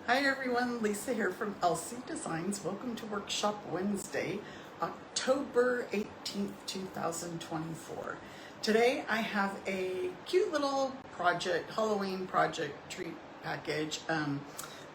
Hi everyone, Lisa here from LC Designs. Welcome to Workshop Wednesday, October 18th, 2024. Today I have a cute little project, Halloween project treat package.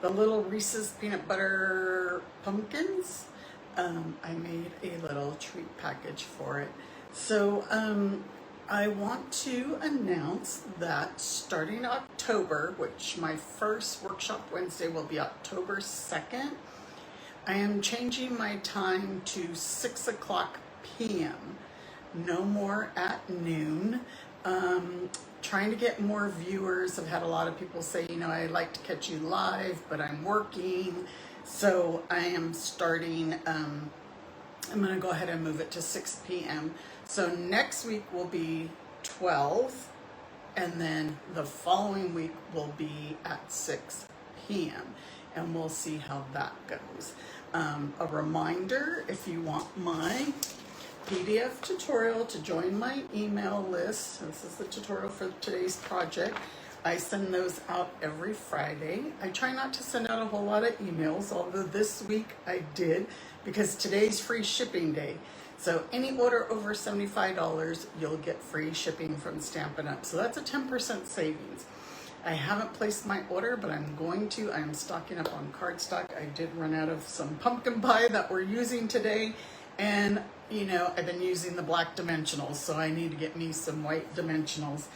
The little Reeses peanut butter pumpkins. I made a little treat package for it. So I want to announce that starting October, which my first Workshop Wednesday will be October 2nd, I am changing my time to 6 o'clock p.m. No more at noon. Trying to get more viewers. I've had a lot of people say, I'd like to catch you live, but I'm working. So I am starting, I'm going to go ahead and move it to 6 p.m. So next week will be 12, and then the following week will be at 6 p.m. and we'll see how that goes. A reminder, if you want my PDF tutorial to join my email list, this is the tutorial for today's project. I send those out every Friday. I try not to send out a whole lot of emails, although this week I did, because today's free shipping day. So any order over $75, you'll get free shipping from Stampin' Up. So that's a 10% savings. I haven't placed my order, but I'm going to. I'm stocking up on cardstock. I did run out of some pumpkin pie that we're using today. And, I've been using the black dimensionals, so I need to get me some white dimensionals.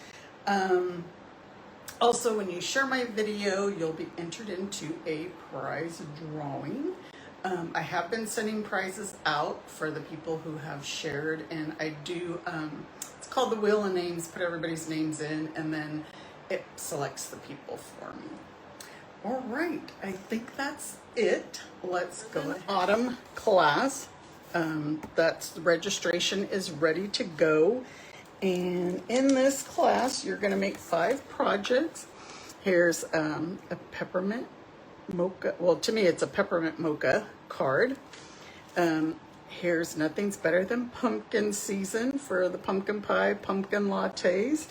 Also, when you share my video, you'll be entered into a prize drawing. I have been sending prizes out for the people who have shared, and I do, it's called the Wheel of Names, put everybody's names in, and then it selects the people for me. All right, I think that's it. Let's go. Autumn class, the registration is ready to go. And in this class, you're gonna make 5 projects. Here's a peppermint mocha, well, to me it's a peppermint mocha card. Here's Nothing's Better Than Pumpkin Season for the pumpkin pie, pumpkin lattes.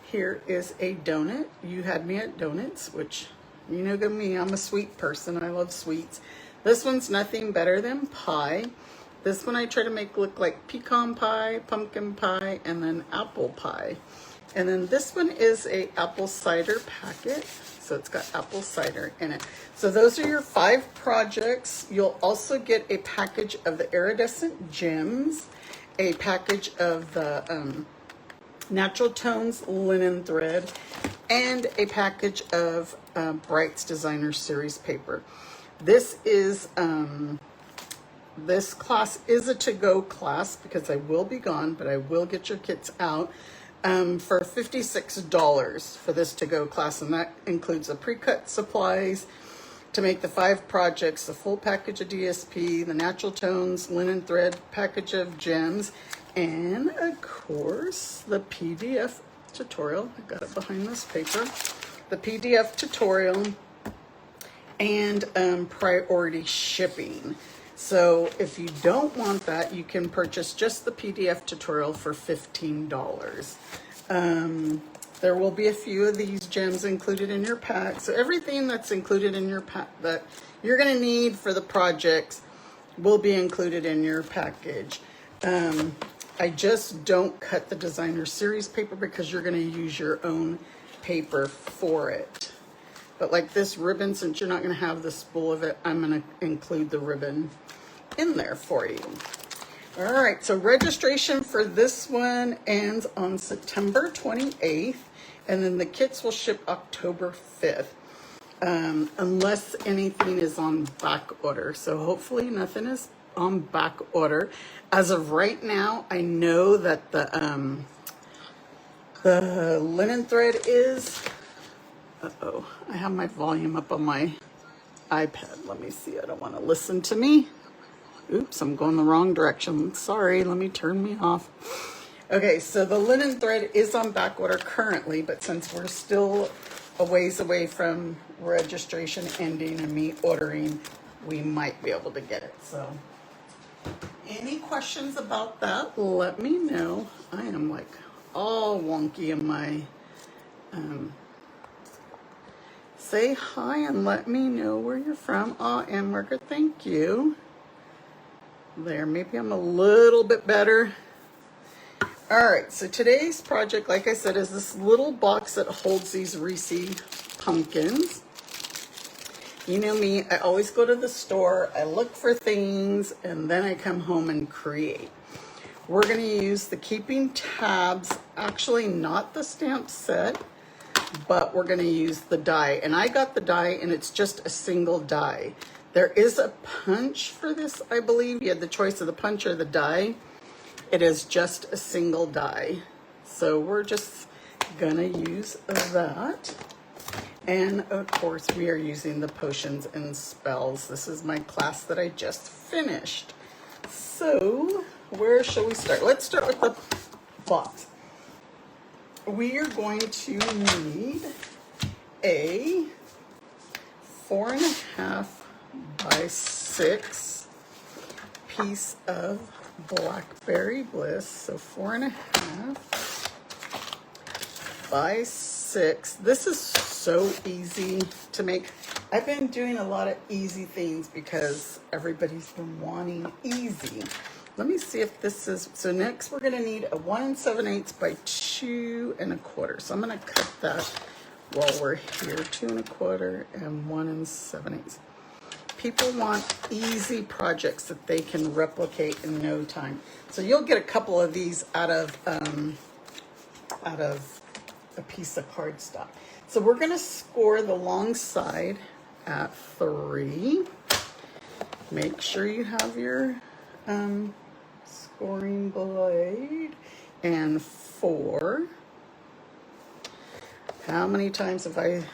Here is a donut. You had me at donuts, which you know me, I'm a sweet person. I love sweets. This one's Nothing Better Than Pie. This one I try to make look like pecan pie, pumpkin pie, and then apple pie. And then this one is a apple cider packet. So it's got apple cider in it. So those are your 5 projects. You'll also get a package of the iridescent gems, a package of the Natural Tones linen thread, and a package of Bright's Designer Series paper. This is this class is a to-go class because I will be gone, but I will get your kits out for $56 for this to-go class, and that includes the pre-cut supplies to make the 5 projects, the full package of DSP, the Natural Tones linen thread package of gems, and of course the PDF tutorial. I got it behind this paper. The PDF tutorial and priority shipping. So if you don't want that, you can purchase just the PDF tutorial for $15. There will be a few of these gems included in your pack. So everything that's included in your pack that you're going to need for the projects will be included in your package. I just don't cut the designer series paper because you're going to use your own paper for it. But like this ribbon, since you're not going to have the spool of it, I'm going to include the ribbon in there for you. All right, so registration for this one ends on September 28th, and then the kits will ship October 5th, unless anything is on back order. So hopefully nothing is on back order. As of right now, I know that the linen thread is, I have my volume up on my iPad. Let me see, I don't want to listen to me. Oops, I'm going the wrong direction. Sorry, let me turn me off. Okay, so the linen thread is on back order currently, but since we're still a ways away from registration ending and me ordering, we might be able to get it. So any questions about that, let me know. I am like all wonky in my say hi and let me know where you're from. Oh, and Margaret, thank you. There, maybe I'm a little bit better. All right, so today's project, like I said, is this little box that holds these Reeses pumpkins. You know me, I always go to the store, I look for things, and then I come home and create. We're gonna use the keeping tabs, actually not the stamp set, but we're gonna use the die. And I got the die and it's just a single die. There is a punch for this, I believe. You had the choice of the punch or the die. It is just a single die. So we're just gonna use that. And of course we are using the potions and spells. This is my class that I just finished. So where shall we start? Let's start with the box. We are going to need a 4.5 by 6 piece of Blackberry Bliss. So 4.5 by 6. This is so easy to make. I've been doing a lot of easy things because everybody's been wanting easy. Let me see if this is, so next we're gonna need a 1 7/8 by 2 1/4. So I'm gonna cut that while we're here, 2 1/4 and 1 7/8. People want easy projects that they can replicate in no time. So you'll get a couple of these out of a piece of cardstock. So we're gonna score the long side at 3. Make sure you have your scoring blade, and 4. How many times have I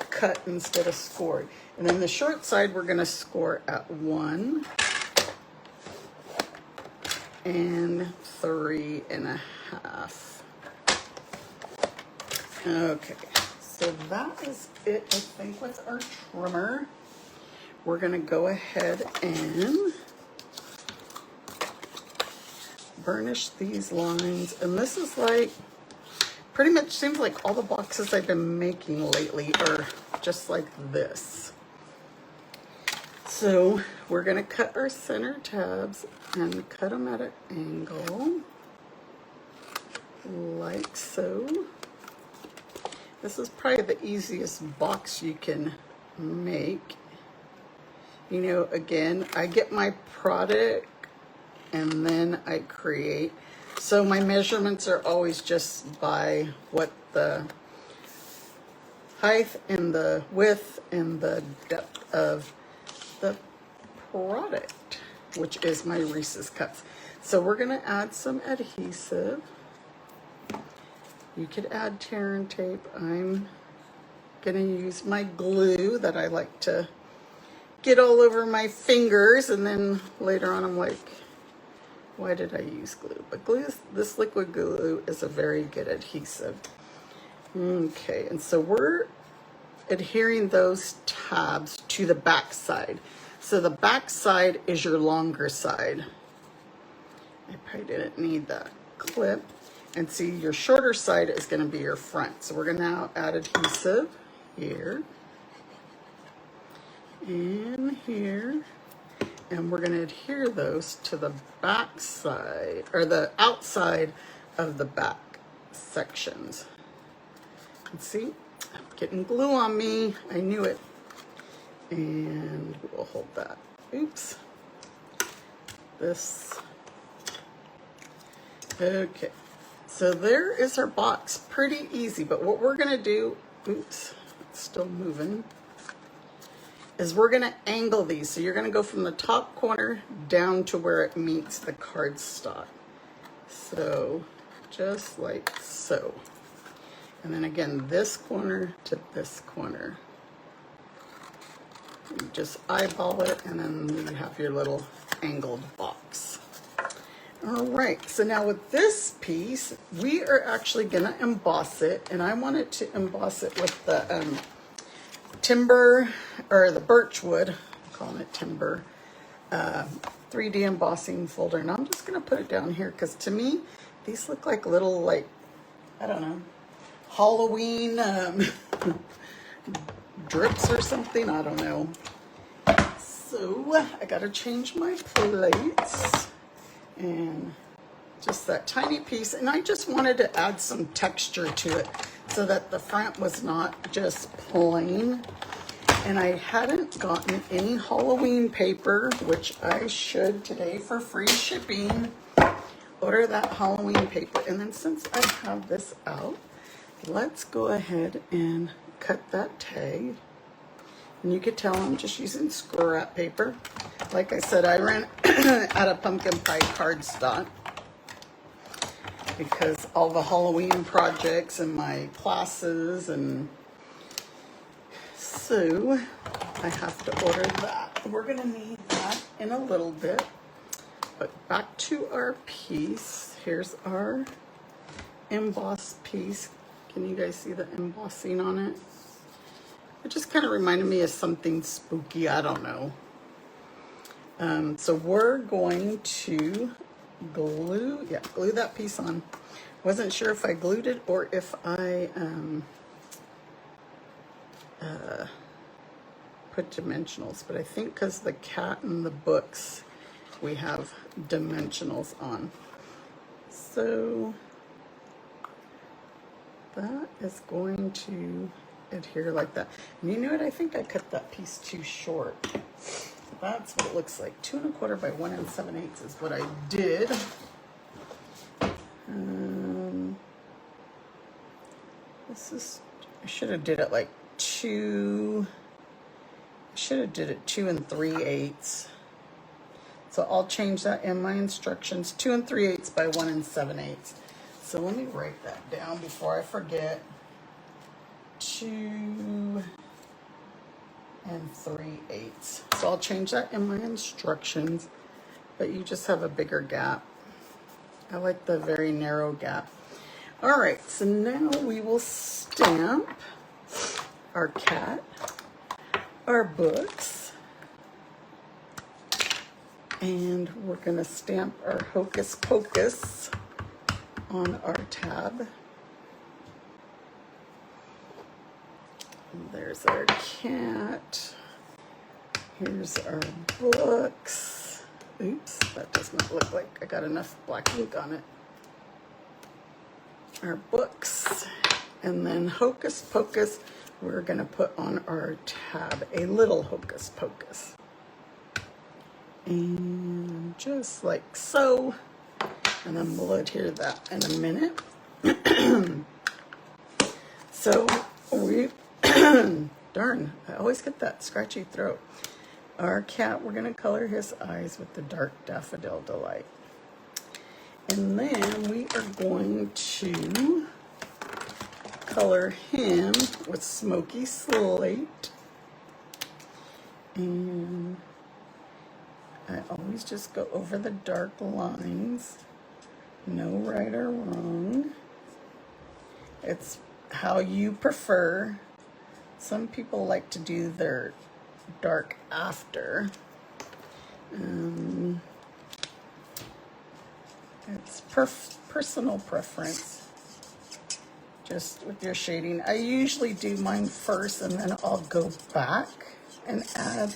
cut instead of scored? And then the short side we're gonna score at 1 and 3.5. Okay, so that is it, I think, with our trimmer. We're gonna go ahead and burnish these lines. And this is like, pretty much seems like all the boxes I've been making lately are just like this. So we're gonna cut our center tabs and cut them at an angle, like so. This is probably the easiest box you can make. You know, again, I get my product and then I create. So my measurements are always just by what the height and the width and the depth of the product, which is my Reese's cups. So we're gonna add some adhesive. You could add tear and tape. I'm gonna use my glue that I like to get all over my fingers, and then later on I'm like, why did I use glue? But glue, this liquid glue is a very good adhesive. Okay, and so we're adhering those tabs to the back side. So the back side is your longer side. I probably didn't need that clip. And see, your shorter side is going to be your front. So we're going to now add adhesive here and here. And we're going to adhere those to the back side, or the outside of the back sections. And see, I'm getting glue on me. I knew it. And we'll hold that. Oops. This. Okay. So there is our box. Pretty easy. But what we're going to do, oops, it's still moving, is we're going to angle these. So you're going to go from the top corner down to where it meets the cardstock. So just like so. And then again, this corner to this corner. You just eyeball it, and then you have your little angled box. All right, so now with this piece, we are actually gonna emboss it, and I wanted to emboss it with the timber, or the birch wood, I'm calling it timber, 3D embossing folder. And I'm just gonna put it down here, because to me, these look like little, like, I don't know, Halloween drips or something, I don't know. So I gotta change my plates, and just that tiny piece, and I just wanted to add some texture to it so that the front was not just plain. And I hadn't gotten any Halloween paper, which I should today for free shipping. Order that Halloween paper. And then since I have this out, let's go ahead and cut that tag. And you could tell I'm just using scrap paper. Like I said, I ran out of pumpkin pie cardstock because all the Halloween projects and my classes, and so I have to order that. We're gonna need that in a little bit. But back to our piece. Here's our embossed piece. Can you guys see the embossing on it? It just kind of reminded me of something spooky. I don't know. So we're going to glue that piece on. Wasn't sure if I glued it or if I put dimensionals, but I think because the cat and the books, we have dimensionals on. So that is going to adhere like that. And you know what? I think I cut that piece too short. That's what it looks like. 2 1/4 by 1 7/8 is what I did. This is, I should have did it like 2. I should have did it 2 3/8. So I'll change that in my instructions. 2 3/8 by 1 7/8. So let me write that down before I forget. 2 3/8. So I'll change that in my instructions, but you just have a bigger gap. I like the very narrow gap. All right, so now we will stamp our cat, our books, and we're gonna stamp our Hocus Pocus on our tab. And there's our cat. Here's our books. Oops, that does not look like I got enough black ink on it. Our books. And then Hocus Pocus, we're gonna put on our tab, a little Hocus Pocus. And just like so. And then we'll adhere that in a minute. So we, darn, I always get that scratchy throat. Our cat, we're gonna color his eyes with the dark Daffodil Delight. And then we are going to color him with Smoky Slate. And I always just go over the dark lines. No right or wrong. It's how you prefer. Some people like to do their dark after. It's personal preference. Just with your shading. I usually do mine first and then I'll go back and add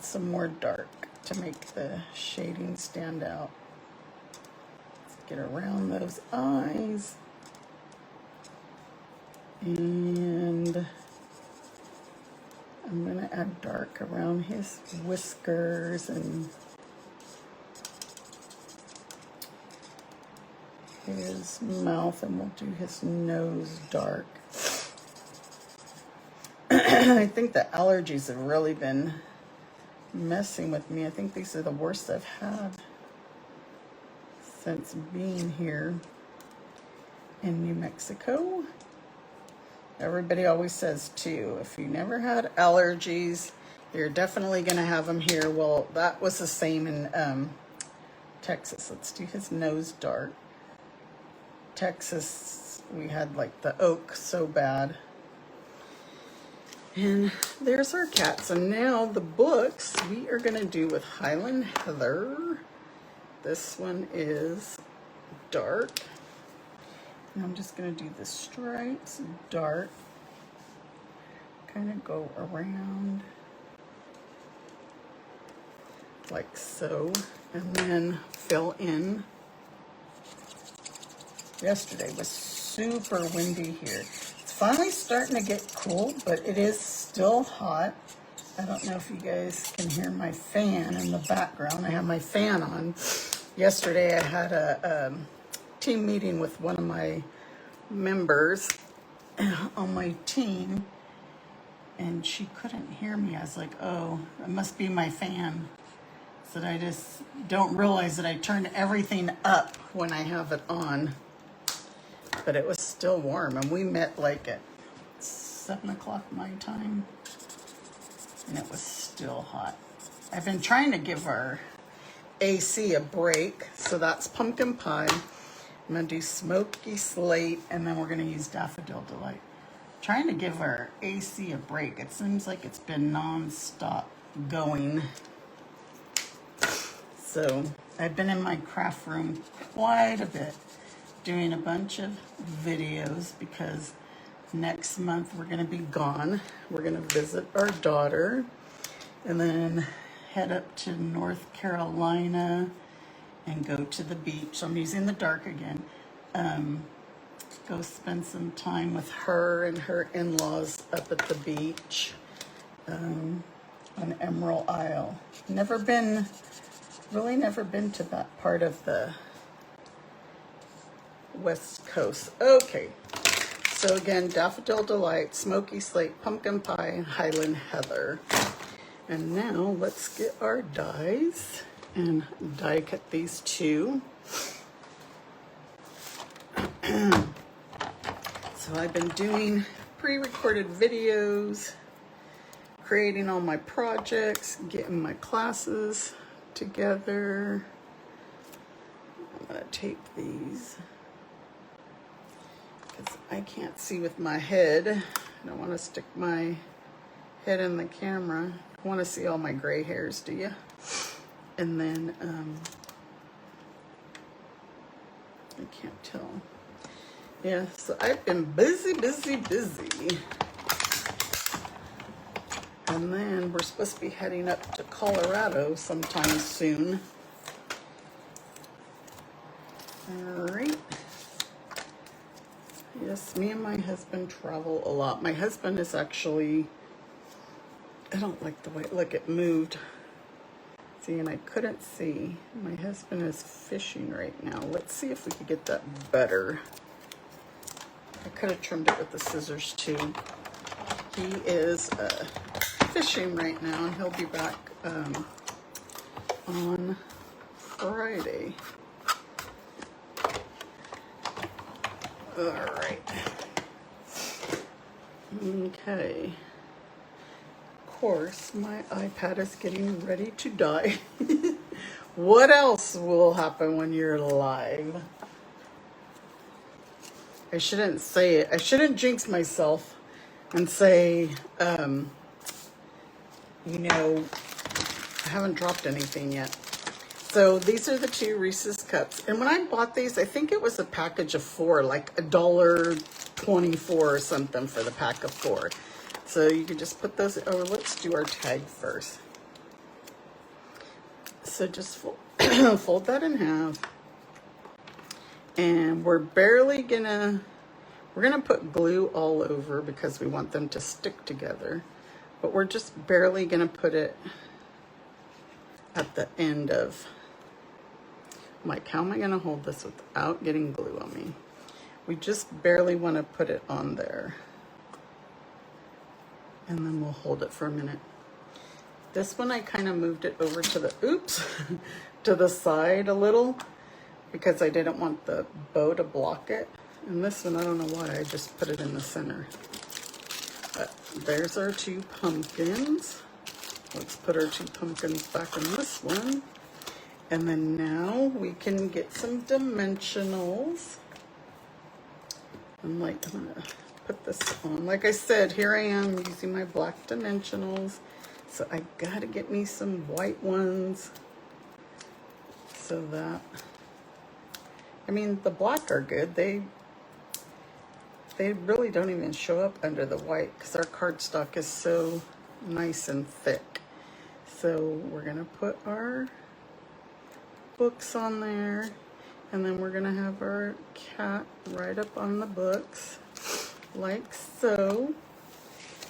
some more dark to make the shading stand out. Let's get around those eyes. And I'm going to add dark around his whiskers and his mouth, and we'll do his nose dark. I think the allergies have really been messing with me. I think these are the worst I've had since being here in New Mexico. Everybody always says too, if you never had allergies, you're definitely going to have them here. Well, that was the same in Texas. Let's do his nose dark. Texas, we had like the oak so bad. And there's our cat. So now the books we are going to do with Highland Heather. This one is dark. And I'm just going to do the stripes, dark, kind of go around like so, and then fill in. Yesterday was super windy here. It's finally starting to get cool, but it is still hot. I don't know if you guys can hear my fan in the background. I have my fan on. Yesterday I had a team meeting with one of my members on my team, and she couldn't hear me. I was like, oh, it must be my fan. So I just don't realize that I turned everything up when I have it on. But it was still warm, and we met like at 7 o'clock my time, and it was still hot. I've been trying to give our AC a break, so that's pumpkin pie. I'm gonna do smoky slate, and then we're gonna use daffodil delight. Trying to give our AC a break. It seems like it's been non-stop going. So I've been in my craft room quite a bit, doing a bunch of videos, because next month we're going to be gone. We're going to visit our daughter and then head up to North Carolina and go to the beach. So I'm using the dark again. Go spend some time with her and her in-laws up at the beach on Emerald Isle. Really never been to that part of the West Coast. Okay, so again, Daffodil Delight, Smoky Slate, Pumpkin Pie, and Highland Heather. And now let's get our dies and die cut these two. So I've been doing pre-recorded videos, creating all my projects, getting my classes together. I'm gonna tape these because I can't see with my head. I don't want to stick my head in the camera. I want to see all my gray hairs, do you? And then I can't tell. Yeah, so I've been busy. And then we're supposed to be heading up to Colorado sometime soon. All right. Yes, me and my husband travel a lot. My husband is actually, I don't like the way, look, it moved. See, and I couldn't see. My husband is fishing right now. Let's see if we could get that better. I could have trimmed it with the scissors too. He is fishing right now, and he'll be back on Friday. All right. Okay. Of course, my iPad is getting ready to die. What else will happen when you're live? I shouldn't say it. I shouldn't jinx myself and say, you know, I haven't dropped anything yet. So these are the two Reese's cups. And when I bought these, I think it was a package of 4, like $1.24 or something for the pack of 4. So you can just put those, oh, let's do our tag first. So just fold that in half. And we're gonna put glue all over because we want them to stick together. But we're just barely gonna put it at the end of, Mike, how am I gonna hold this without getting glue on me? We just barely wanna put it on there. And then we'll hold it for a minute. This one I kind of moved it over to the, oops, to the side a little, because I didn't want the bow to block it. And this one, I don't know why, I just put it in the center. But there's our 2 pumpkins. Let's put our 2 pumpkins back in this one. And then now we can get some dimensionals. I'm gonna put this on. Like I said, here I am using my black dimensionals. So I gotta get me some white ones. So that, I mean, the black are good. They they really don't even show up under the white because our cardstock is so nice and thick. So we're gonna put our books on there, and then we're gonna have our cat right up on the books, like so.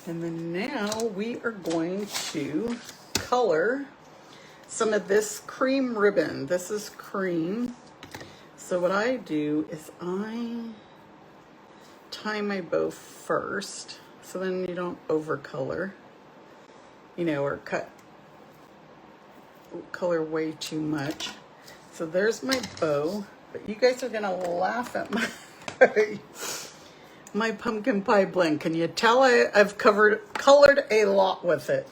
And then now we are going to color some of this cream ribbon. This is cream. So what I do is I tie my bow first, so then you don't over color, you know, or color way too much. So there's my bow, but you guys are gonna laugh at my pumpkin pie blend. Can you tell I've colored a lot with it?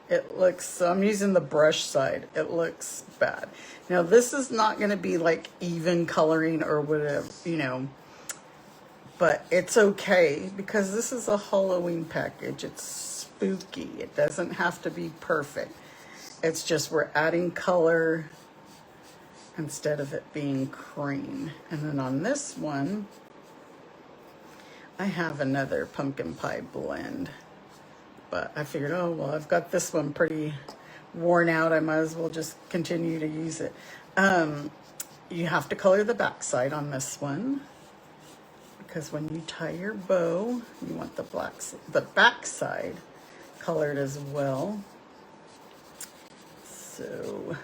It looks, I'm using the brush side. It looks bad. Now this is not gonna be like even coloring or whatever, you know, but it's okay because this is a Halloween package. It's spooky. It doesn't have to be perfect. It's just we're adding color instead of it being cream. And then on this one, I have another pumpkin pie blend, but I figured, oh, well, I've got this one pretty worn out. I might as well just continue to use it. You have to color the back side on this one, because when you tie your bow, you want the back side colored as well. So,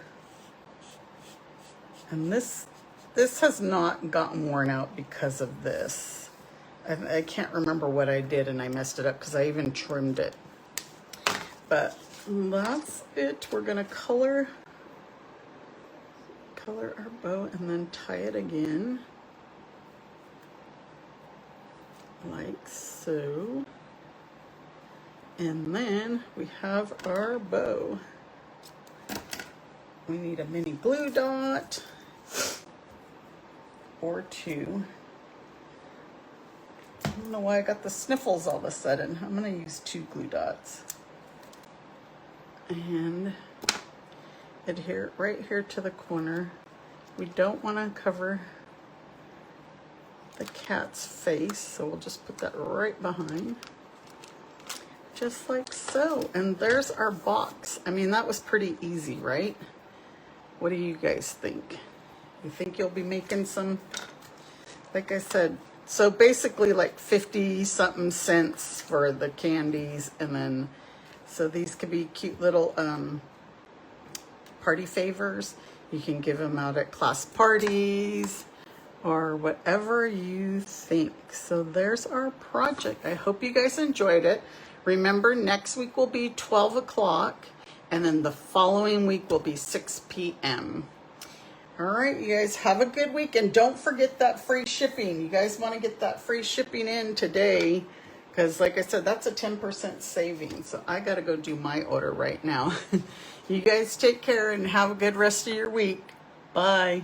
and this has not gotten worn out because of this. I can't remember what I did and I messed it up because I even trimmed it. But that's it. We're gonna color our bow and then tie it again, like so. And then we have our bow. We need a mini glue dot or two. I don't know why I got the sniffles all of a sudden. I'm gonna use 2 glue dots. And adhere right here to the corner. We don't want to cover the cat's face, so we'll just put that right behind. Just like so. And there's our box. I mean, that was pretty easy, right? What do you guys think? You think you'll be making some, like I said, so basically like 50 something cents for the candies, and then so these could be cute little party favors. You can give them out at class parties or whatever you think. So there's our project. I hope you guys enjoyed it. Remember, next week will be 12 o'clock, and then the following week will be 6 p.m. All right, you guys have a good week, and don't forget that free shipping. You guys want to get that free shipping in today, because like I said, that's a 10% savings. So I got to go do my order right now. You guys take care and have a good rest of your week. Bye.